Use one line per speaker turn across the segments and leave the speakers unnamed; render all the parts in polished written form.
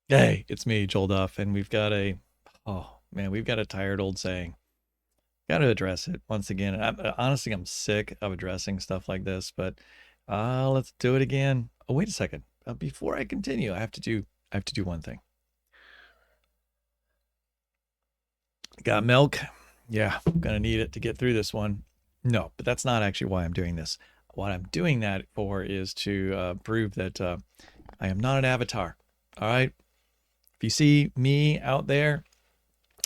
Hey, it's me, Joel Duff, and oh man, we've got a tired old saying. Got to address it once again. Honestly, I'm sick of addressing stuff like this, but let's do it again. Oh, wait a second. Before I continue, I have to do one thing. Got milk? Yeah, I'm gonna need it to get through this one. No, but that's not actually why I'm doing this. What I'm doing that for is to prove that I am not an avatar. All right. If you see me out there,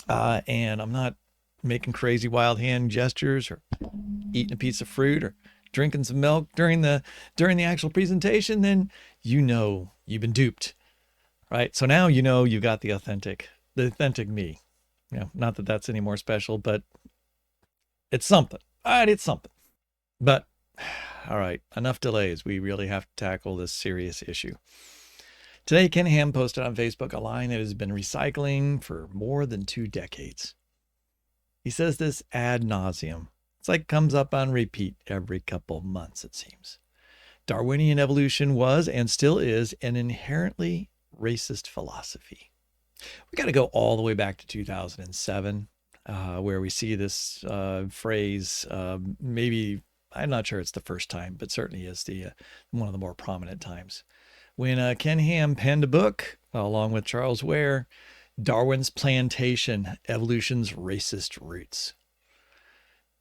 and I'm not making crazy wild hand gestures or eating a piece of fruit or drinking some milk during the actual presentation, then you know you've been duped, right? So now you know you got the authentic me. Not that that's any more special, but it's something. All right, it's something. But all right, enough delays. We really have to tackle this serious issue. Today, Ken Ham posted on Facebook a line that has been recycling for more than 2 decades. He says this ad nauseum. It's like comes up on repeat every couple months, it seems. Darwinian evolution was and still is an inherently racist philosophy. We got to go all the way back to 2007, where we see this phrase. Maybe I'm not sure it's the first time, but certainly is the one of the more prominent times when Ken Ham penned a book along with Charles Ware, Darwin's Plantation: Evolution's Racist Roots.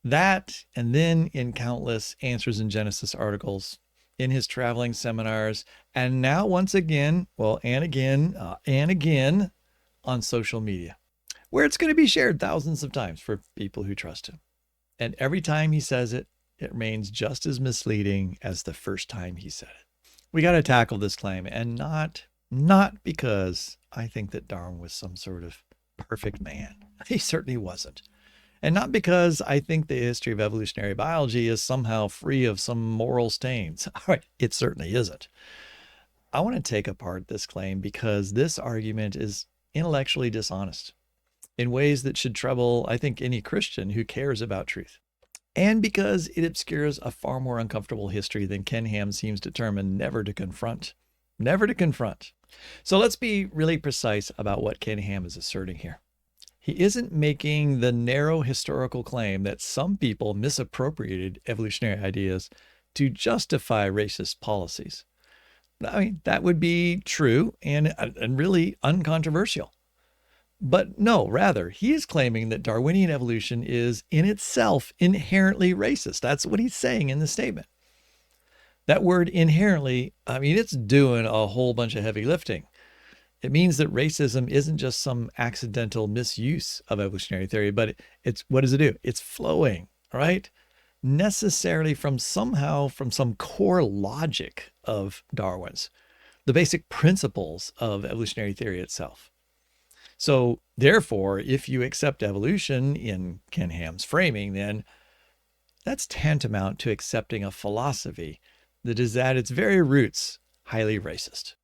That, and then in countless Answers in Genesis articles, in his traveling seminars, and now once again, and again on social media, where it's going to be shared thousands of times for people who trust him. And every time he says it, it remains just as misleading as the first time he said it. We got to tackle this claim, and not because I think that Darwin was some sort of perfect man. He certainly wasn't. And not because I think the history of evolutionary biology is somehow free of some moral stains. All right, it certainly isn't. I want to take apart this claim because this argument is intellectually dishonest in ways that should trouble, I think, any Christian who cares about truth. And because it obscures a far more uncomfortable history than Ken Ham seems determined never to confront. Never to confront. So let's be really precise about what Ken Ham is asserting here. He isn't making the narrow historical claim that some people misappropriated evolutionary ideas to justify racist policies. I mean, that would be true and really uncontroversial. But no, rather, he is claiming that Darwinian evolution is in itself inherently racist. That's what he's saying in the statement. That word inherently, I mean, it's doing a whole bunch of heavy lifting. It means that racism isn't just some accidental misuse of evolutionary theory, but it's what does it do? It's flowing, right? Necessarily from some core logic of Darwin's, the basic principles of evolutionary theory itself. So therefore, if you accept evolution in Ken Ham's framing, then that's tantamount to accepting a philosophy that is at its very roots highly racist.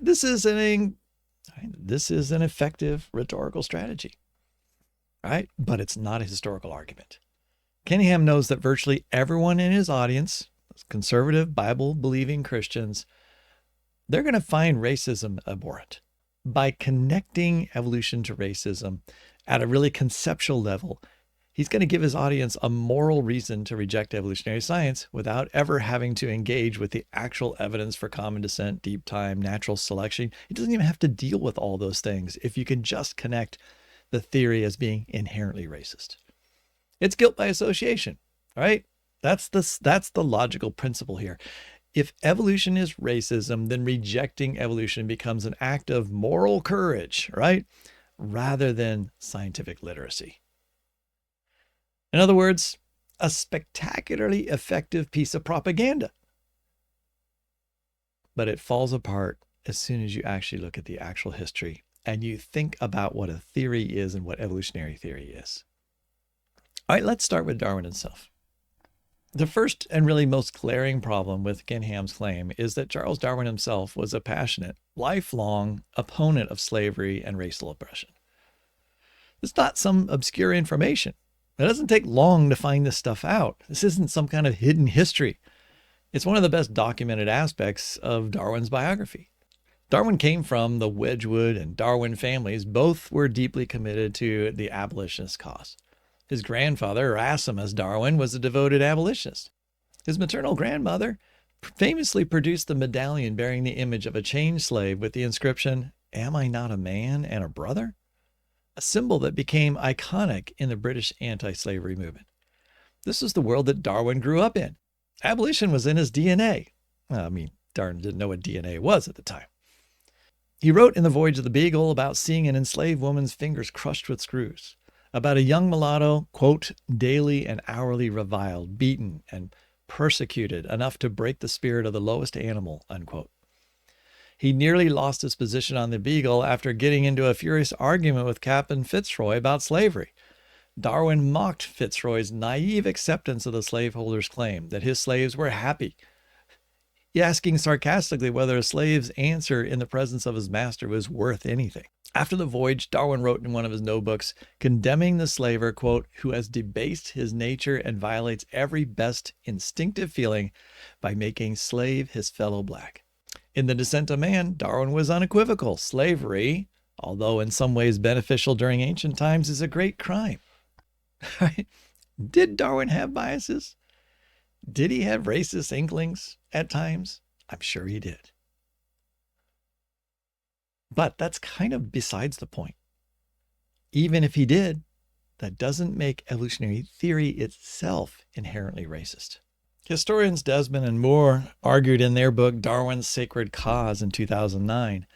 This is an effective rhetorical strategy, right? But it's not a historical argument. Ken Ham knows that virtually everyone in his audience, conservative Bible-believing Christians, they're going to find racism abhorrent. By connecting evolution to racism at a really conceptual level, he's going to give his audience a moral reason to reject evolutionary science without ever having to engage with the actual evidence for common descent, deep time, natural selection. He doesn't even have to deal with all those things if you can just connect the theory as being inherently racist. It's guilt by association, right? That's the logical principle here. If evolution is racism, then rejecting evolution becomes an act of moral courage, right? Rather than scientific literacy. In other words, a spectacularly effective piece of propaganda. But it falls apart as soon as you actually look at the actual history and you think about what a theory is and what evolutionary theory is. All right, let's start with Darwin himself. The first and really most glaring problem with Ken Ham's claim is that Charles Darwin himself was a passionate, lifelong opponent of slavery and racial oppression. It's not some obscure information. It doesn't take long to find this stuff out. This isn't some kind of hidden history. It's one of the best documented aspects of Darwin's biography. Darwin came from the Wedgwood and Darwin families. Both were deeply committed to the abolitionist cause. His grandfather, Erasmus Darwin, was a devoted abolitionist. His maternal grandmother famously produced the medallion bearing the image of a chained slave with the inscription, "Am I not a man and a brother?" A symbol that became iconic in the British anti-slavery movement. This was the world that Darwin grew up in. Abolition was in his DNA. Darwin didn't know what DNA was at the time. He wrote in The Voyage of the Beagle about seeing an enslaved woman's fingers crushed with screws, about a young mulatto, quote, daily and hourly reviled, beaten, and persecuted enough to break the spirit of the lowest animal, unquote. He nearly lost his position on the Beagle after getting into a furious argument with Captain Fitzroy about slavery. Darwin mocked Fitzroy's naive acceptance of the slaveholder's claim that his slaves were happy, asking sarcastically whether a slave's answer in the presence of his master was worth anything. After the voyage, Darwin wrote in one of his notebooks, condemning the slaver, quote, who has debased his nature and violates every best instinctive feeling by making slave his fellow black. In The Descent of Man, Darwin was unequivocal. Slavery, although in some ways beneficial during ancient times, is a great crime. Did Darwin have biases? Did he have racist inklings at times? I'm sure he did. But that's kind of besides the point. Even if he did, that doesn't make evolutionary theory itself inherently racist. Historians Desmond and Moore argued in their book Darwin's Sacred Cause in 2009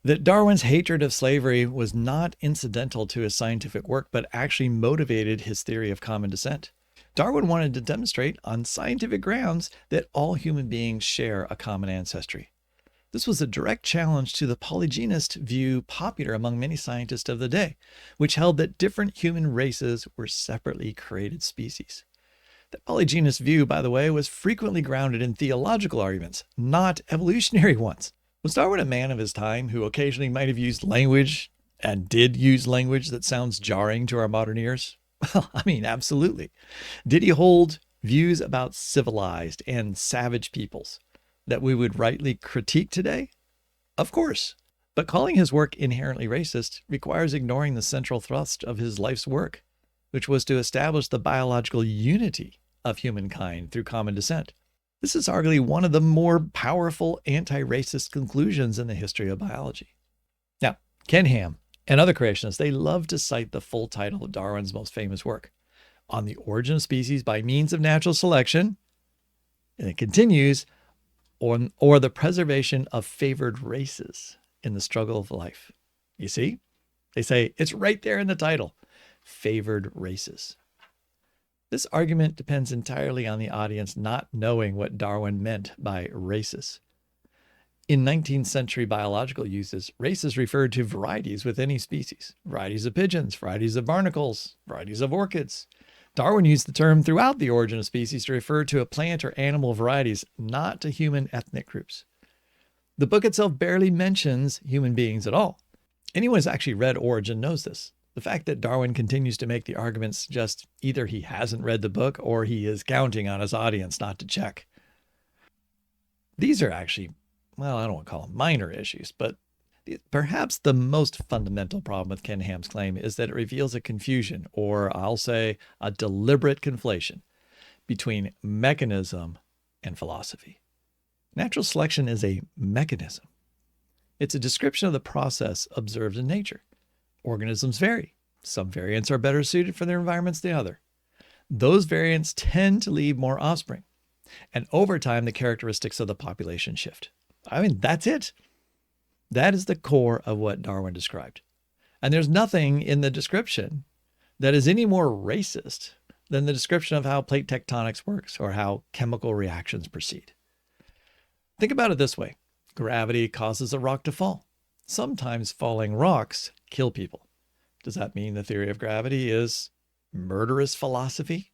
that Darwin's hatred of slavery was not incidental to his scientific work, but actually motivated his theory of common descent. Darwin wanted to demonstrate on scientific grounds that all human beings share a common ancestry. This was a direct challenge to the polygenist view popular among many scientists of the day, which held that different human races were separately created species. The polygenist view, by the way, was frequently grounded in theological arguments, not evolutionary ones. Was Darwin a man of his time who occasionally might have used language, and did use language, that sounds jarring to our modern ears? Well, absolutely. Did he hold views about civilized and savage peoples that we would rightly critique today? Of course. But calling his work inherently racist requires ignoring the central thrust of his life's work, which was to establish the biological unity of humankind through common descent. This is arguably one of the more powerful anti-racist conclusions in the history of biology. Now, Ken Ham and other creationists, they love to cite the full title of Darwin's most famous work, On the Origin of Species by Means of Natural Selection, and it continues, or the Preservation of Favored Races in the Struggle of Life. You see? They say it's right there in the title, favored races. This argument depends entirely on the audience not knowing what Darwin meant by races. In 19th century biological uses, races referred to varieties with any species. Varieties of pigeons, varieties of barnacles, varieties of orchids. Darwin used the term throughout The Origin of Species to refer to a plant or animal varieties, not to human ethnic groups. The book itself barely mentions human beings at all. Anyone who's actually read Origin knows this. The fact that Darwin continues to make the argument suggests either he hasn't read the book or he is counting on his audience not to check. These are actually, well, I don't want to call them minor issues, but perhaps the most fundamental problem with Ken Ham's claim is that it reveals a confusion, or I'll say a deliberate conflation, between mechanism and philosophy. Natural selection is a mechanism. It's a description of the process observed in nature. Organisms vary. Some variants are better suited for their environments than others. Those variants tend to leave more offspring. And over time, the characteristics of the population shift. That's it. That is the core of what Darwin described. And there's nothing in the description that is any more racist than the description of how plate tectonics works or how chemical reactions proceed. Think about it this way. Gravity causes a rock to fall. Sometimes falling rocks kill people. Does that mean the theory of gravity is murderous philosophy?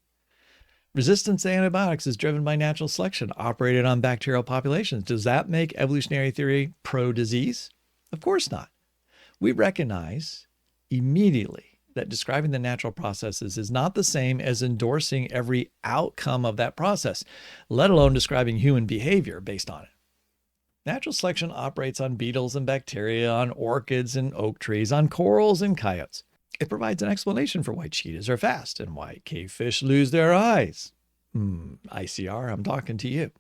Resistance to antibiotics is driven by natural selection operated on bacterial populations. Does that make evolutionary theory pro-disease? Of course not. We recognize immediately that describing the natural processes is not the same as endorsing every outcome of that process, let alone describing human behavior based on it. Natural selection operates on beetles and bacteria, on orchids and oak trees, on corals and coyotes. It provides an explanation for why cheetahs are fast and why cavefish lose their eyes. ICR, I'm talking to you.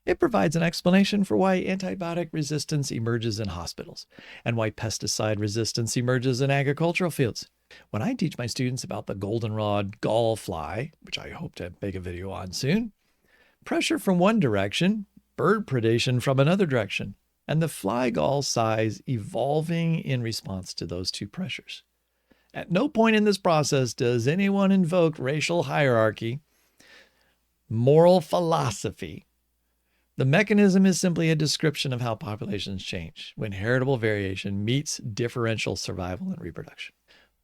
It provides an explanation for why antibiotic resistance emerges in hospitals and why pesticide resistance emerges in agricultural fields. When I teach my students about the goldenrod gall fly, which I hope to make a video on soon, pressure from one direction, bird predation from another direction, and the fly gall size evolving in response to those two pressures. At no point in this process does anyone invoke racial hierarchy, moral philosophy. The mechanism is simply a description of how populations change when heritable variation meets differential survival and reproduction.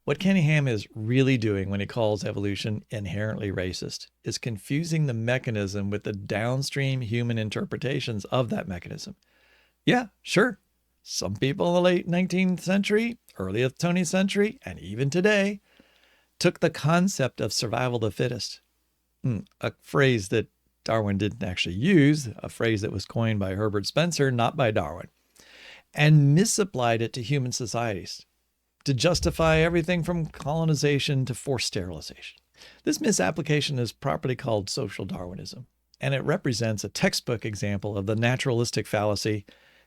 What Kenny Ham is really doing when he calls evolution inherently racist is confusing the mechanism with the downstream human interpretations of that mechanism. Yeah, sure. Some people in the late 19th century, early 20th century, and even today, took the concept of survival of the fittest, a phrase that Darwin didn't actually use, a phrase that was coined by Herbert Spencer, not by Darwin, and misapplied it to human societies to justify everything from colonization to forced sterilization. This misapplication is properly called social Darwinism, and it represents a textbook example of the naturalistic fallacy,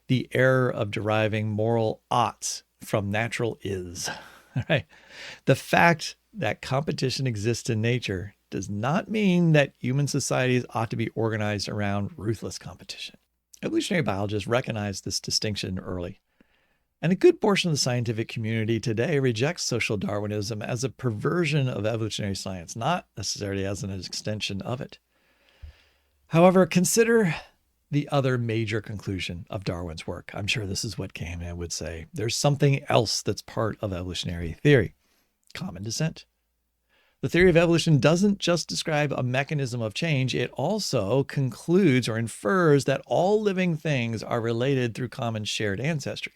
the error of deriving moral oughts from natural is. Right? The fact that competition exists in nature does not mean that human societies ought to be organized around ruthless competition. Evolutionary biologists recognized this distinction early. And a good portion of the scientific community today rejects social Darwinism as a perversion of evolutionary science, not necessarily as an extension of it. However, consider the other major conclusion of Darwin's work. I'm sure this is what Kahneman would say. There's something else that's part of evolutionary theory: common descent. The theory of evolution doesn't just describe a mechanism of change, it also concludes or infers that all living things are related through common shared ancestry.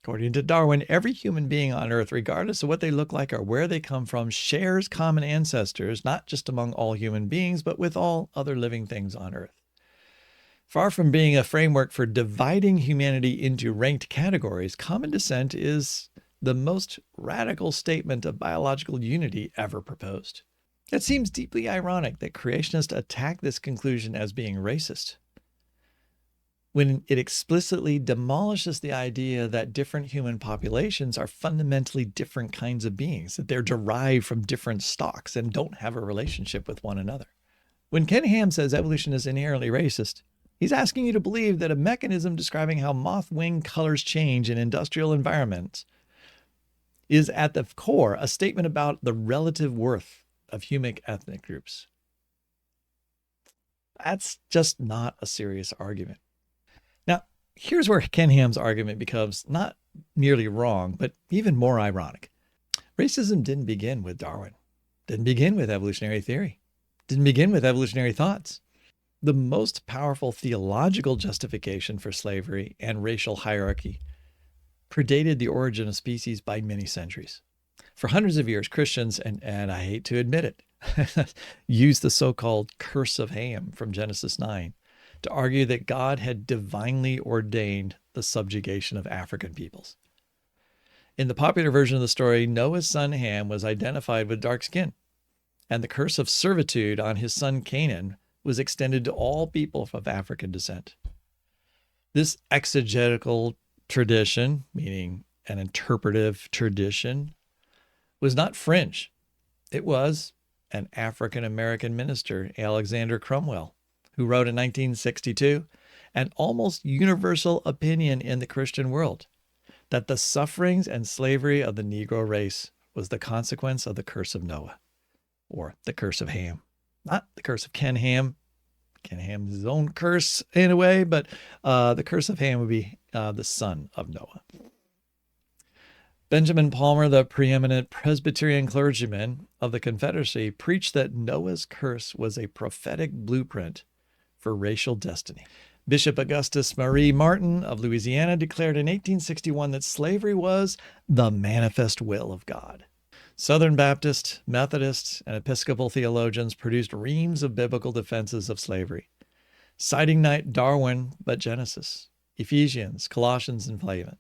According to Darwin, every human being on Earth, regardless of what they look like or where they come from, shares common ancestors, not just among all human beings, but with all other living things on Earth. Far from being a framework for dividing humanity into ranked categories, common descent is the most radical statement of biological unity ever proposed. It seems deeply ironic that creationists attack this conclusion as being racist, when it explicitly demolishes the idea that different human populations are fundamentally different kinds of beings, that they're derived from different stocks and don't have a relationship with one another. When Ken Ham says evolution is inherently racist, he's asking you to believe that a mechanism describing how moth wing colors change in industrial environments is at the core a statement about the relative worth of human ethnic groups. That's just not a serious argument. Now, here's where Ken Ham's argument becomes not merely wrong, but even more ironic. Racism didn't begin with Darwin, didn't begin with evolutionary theory, didn't begin with evolutionary thoughts. The most powerful theological justification for slavery and racial hierarchy predated the origin of species by many centuries. For hundreds of years, Christians, and I hate to admit it, used the so-called curse of Ham from Genesis 9 to argue that God had divinely ordained the subjugation of African peoples. In the popular version of the story, Noah's son Ham was identified with dark skin, and the curse of servitude on his son Canaan was extended to all people of African descent. This exegetical tradition, meaning an interpretive tradition, was not fringe. It was an African-American minister, Alexander Cromwell, who wrote in 1962 an almost universal opinion in the Christian world that the sufferings and slavery of the Negro race was the consequence of the curse of Noah, or the curse of Ham. Not the curse of Ken Ham. Ken Ham's his own curse in a way, but the curse of Ham would be the son of Noah. Benjamin Palmer, the preeminent Presbyterian clergyman of the Confederacy, preached that Noah's curse was a prophetic blueprint for racial destiny. Bishop Augustus Marie Martin of Louisiana declared in 1861 that slavery was the manifest will of God. Southern Baptist, Methodist, and Episcopal theologians produced reams of biblical defenses of slavery, citing not Darwin but Genesis. Ephesians, Colossians, and Philemon.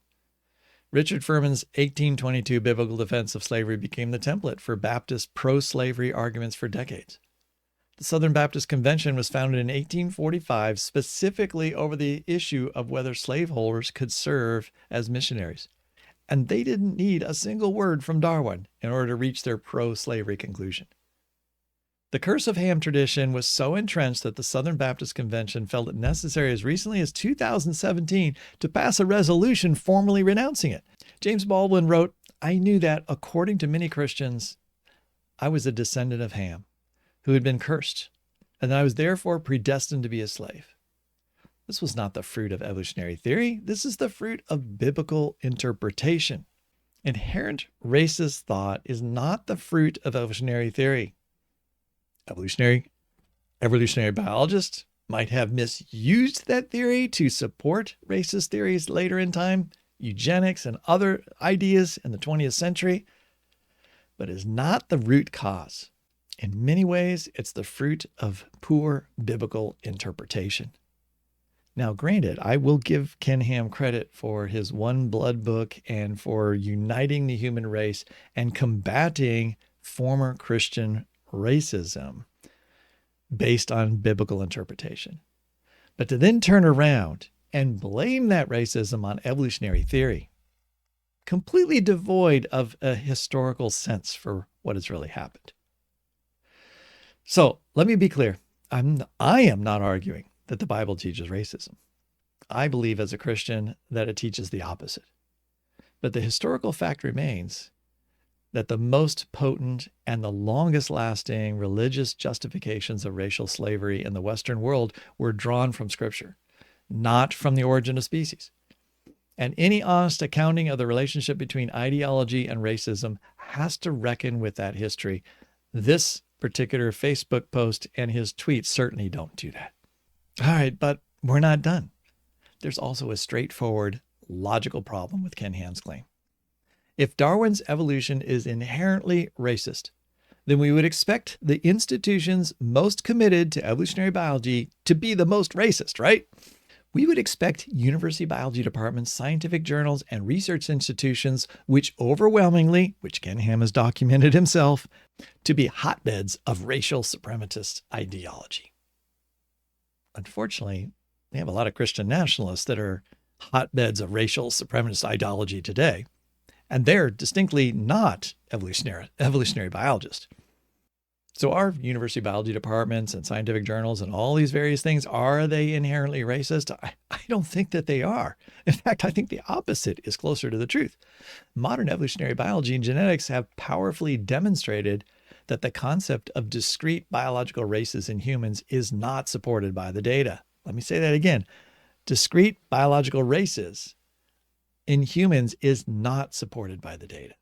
Richard Furman's 1822 biblical defense of slavery became the template for Baptist pro-slavery arguments for decades. The Southern Baptist Convention was founded in 1845 specifically over the issue of whether slaveholders could serve as missionaries. And they didn't need a single word from Darwin in order to reach their pro-slavery conclusion. The curse of Ham tradition was so entrenched that the Southern Baptist Convention felt it necessary as recently as 2017 to pass a resolution formally renouncing it. James Baldwin wrote, "I knew that, according to many Christians, I was a descendant of Ham, who had been cursed, and that I was therefore predestined to be a slave. This was not the fruit of evolutionary theory. This is the fruit of biblical interpretation. Inherent racist thought is not the fruit of evolutionary theory. Evolutionary biologists might have misused that theory to support racist theories later in time, eugenics and other ideas in the 20th century, but is not the root cause. In many ways, it's the fruit of poor biblical interpretation." Now, granted, I will give Ken Ham credit for his One Blood book and for uniting the human race and combating former Christian racism based on biblical interpretation. But to then turn around and blame that racism on evolutionary theory, completely devoid of a historical sense for what has really happened. So let me be clear. I am not arguing that the Bible teaches racism. I believe as a Christian that it teaches the opposite. But the historical fact remains that the most potent and the longest lasting religious justifications of racial slavery in the Western world were drawn from Scripture, not from the origin of species. And any honest accounting of the relationship between ideology and racism has to reckon with that history. This particular Facebook post and his tweets certainly don't do that. All right, but we're not done. There's also a straightforward, logical problem with Ken Ham's claim. If Darwin's evolution is inherently racist, then we would expect the institutions most committed to evolutionary biology to be the most racist, right? We would expect university biology departments, scientific journals, and research institutions, which overwhelmingly, which Ken Ham has documented himself, to be hotbeds of racial suprematist ideology. Unfortunately, we have a lot of Christian nationalists that are hotbeds of racial supremacist ideology today, and they're distinctly not evolutionary biologists. So our university biology departments and scientific journals and all these various things, are they inherently racist? I don't think that they are. In fact, I think the opposite is closer to the truth. Modern evolutionary biology and genetics have powerfully demonstrated that the concept of discrete biological races in humans is not supported by the data. Let me say that again. Discrete biological races in humans is not supported by the data.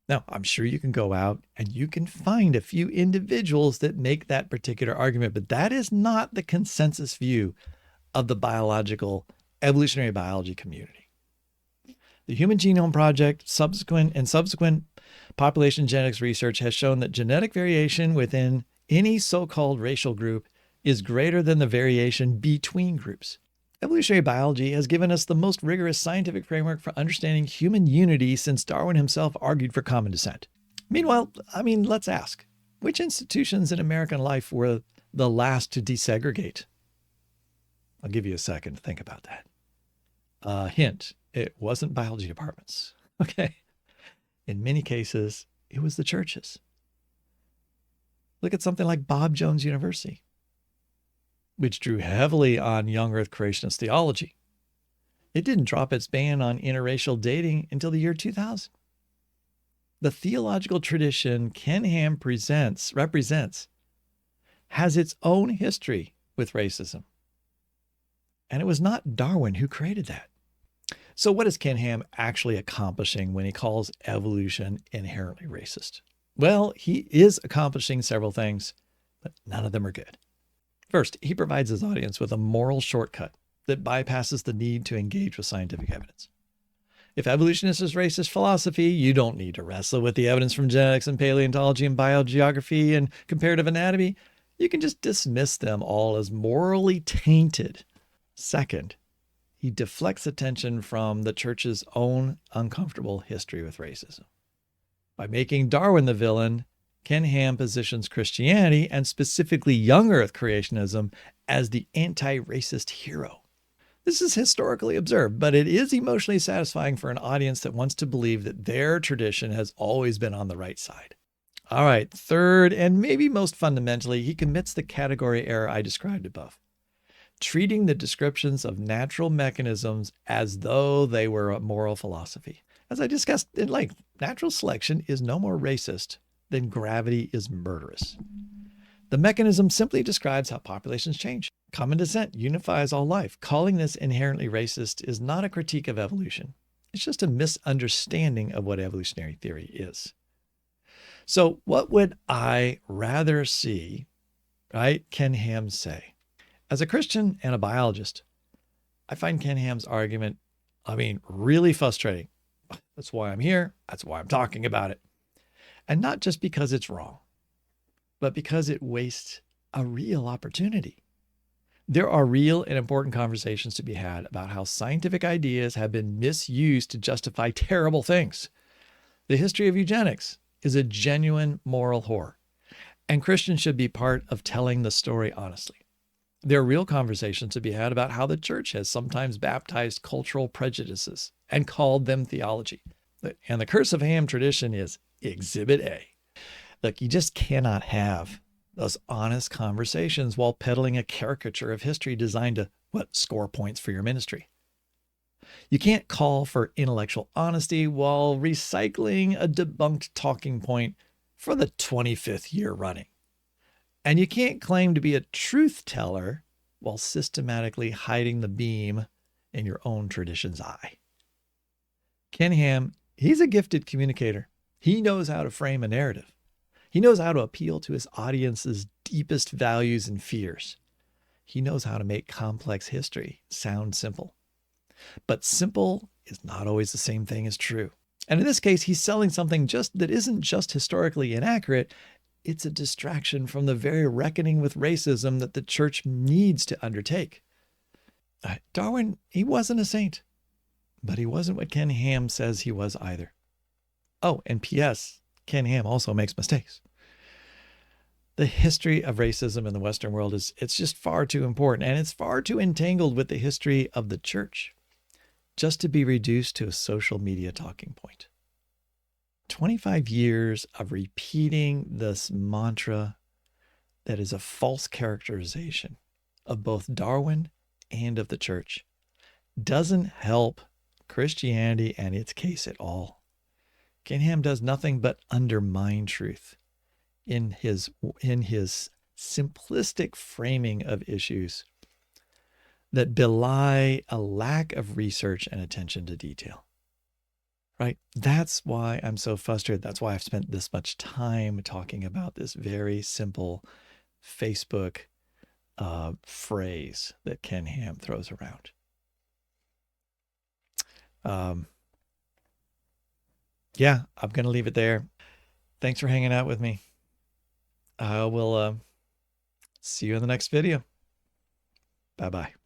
Now, I'm sure you can go out and you can find a few individuals that make that particular argument, but that is not the consensus view of the evolutionary biology community. The Human Genome Project subsequent population genetics research has shown that genetic variation within any so-called racial group is greater than the variation between groups. Evolutionary biology has given us the most rigorous scientific framework for understanding human unity since Darwin himself argued for common descent. Meanwhile, let's ask, which institutions in American life were the last to desegregate? I'll give you a second to think about that. Hint, it wasn't biology departments, okay? In many cases, it was the churches. Look at something like Bob Jones University, which drew heavily on young earth creationist theology. It didn't drop its ban on interracial dating until the year 2000. The theological tradition Ken Ham represents has its own history with racism. And it was not Darwin who created that. So what is Ken Ham actually accomplishing when he calls evolution inherently racist? Well, he is accomplishing several things, but none of them are good. First, he provides his audience with a moral shortcut that bypasses the need to engage with scientific evidence. If evolutionist is racist philosophy, you don't need to wrestle with the evidence from genetics and paleontology and biogeography and comparative anatomy. You can just dismiss them all as morally tainted. Second, he deflects attention from the church's own uncomfortable history with racism. By making Darwin the villain, Ken Ham positions Christianity, and specifically young earth creationism, as the anti-racist hero. This is historically observed, but it is emotionally satisfying for an audience that wants to believe that their tradition has always been on the right side. All right, third, and maybe most fundamentally, he commits the category error I described above, treating the descriptions of natural mechanisms as though they were a moral philosophy. As I discussed in length, natural selection is no more racist than gravity is murderous. The mechanism simply describes how populations change. Common descent unifies all life. Calling this inherently racist is not a critique of evolution. It's just a misunderstanding of what evolutionary theory is. So what would I rather see, right, Ken Ham say? As a Christian and a biologist, I find Ken Ham's argument, really frustrating. That's why I'm here. That's why I'm talking about it. And not just because it's wrong, but because it wastes a real opportunity. There are real and important conversations to be had about how scientific ideas have been misused to justify terrible things. The history of eugenics is a genuine moral horror, and Christians should be part of telling the story honestly. There are real conversations to be had about how the church has sometimes baptized cultural prejudices and called them theology. And the curse of Ham tradition is Exhibit A. Look, you just cannot have those honest conversations while peddling a caricature of history designed to, score points for your ministry. You can't call for intellectual honesty while recycling a debunked talking point for the 25th year running. And you can't claim to be a truth teller while systematically hiding the beam in your own tradition's eye. Ken Ham, he's a gifted communicator. He knows how to frame a narrative. He knows how to appeal to his audience's deepest values and fears. He knows how to make complex history sound simple. But simple is not always the same thing as true. And in this case, he's selling something that isn't just historically inaccurate. It's a distraction from the very reckoning with racism that the church needs to undertake. Darwin, he wasn't a saint, but he wasn't what Ken Ham says he was either. Oh, and P.S., Ken Ham also makes mistakes. The history of racism in the Western world it's just far too important, and it's far too entangled with the history of the church just to be reduced to a social media talking point. 25 years of repeating this mantra that is a false characterization of both Darwin and of the church doesn't help Christianity and its case at all. Ken Ham does nothing but undermine truth in his simplistic framing of issues that belie a lack of research and attention to detail. Right? That's why I'm so frustrated. That's why I've spent this much time talking about this very simple Facebook phrase that Ken Ham throws around. Yeah, I'm going to leave it there. Thanks for hanging out with me. I will see you in the next video. Bye-bye.